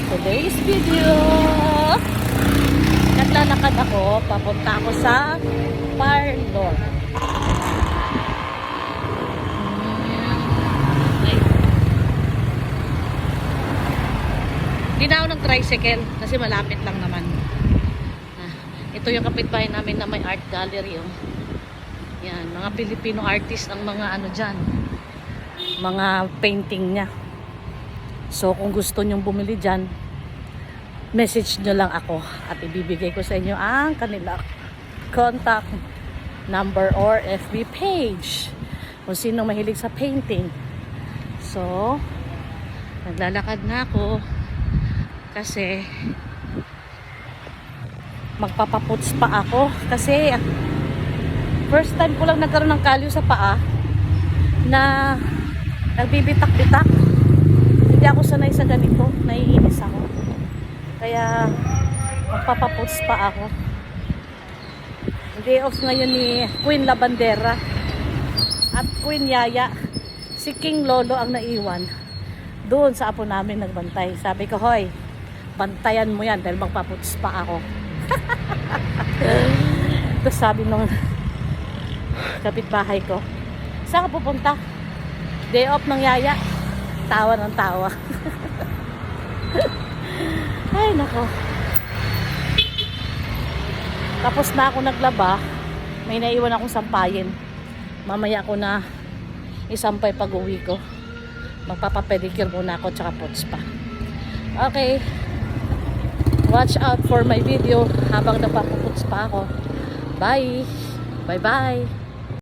today's video. Naglalakad ako, papunta ako sa parlor. Hindi na ako ng tricycle kasi malapit lang naman. Ito yung kapitbahay namin na may art gallery. Oh. Yan, mga Filipino artist ang mga ano dyan. Mga painting niya. So kung gusto nyong bumili dyan, message nyo lang ako at ibibigay ko sa inyo ang kanila contact number or FB page kung sino mahilig sa painting. So naglalakad na ako kasi magpapaputs pa ako kasi first time ko lang nagkaroon ng kalyo sa paa na nagbibitak-bitak. Hindi ako sanay sa ganito, naiinis ako. Kaya magpapaputs pa ako. Day off ngayon ni Queen Labandera at Queen Yaya. Si King Lolo ang naiwan doon sa apo namin nagbantay. Sabi ko, hoy, bantayan mo yan dahil magpaputs pa ako. Tapos sabi nung kapitbahay ko, saan ka pupunta? Day off ng Yaya. Tawa ng tawa. Ay nako. Tapos na ako naglaba. May naiwan akong sampayin. Mamaya ko na isampay pag uwi ko. Magpapapedicure muna ako tsaka puts pa. Okay. Watch out for my video habang napapuputs pa ako. Bye. Bye bye.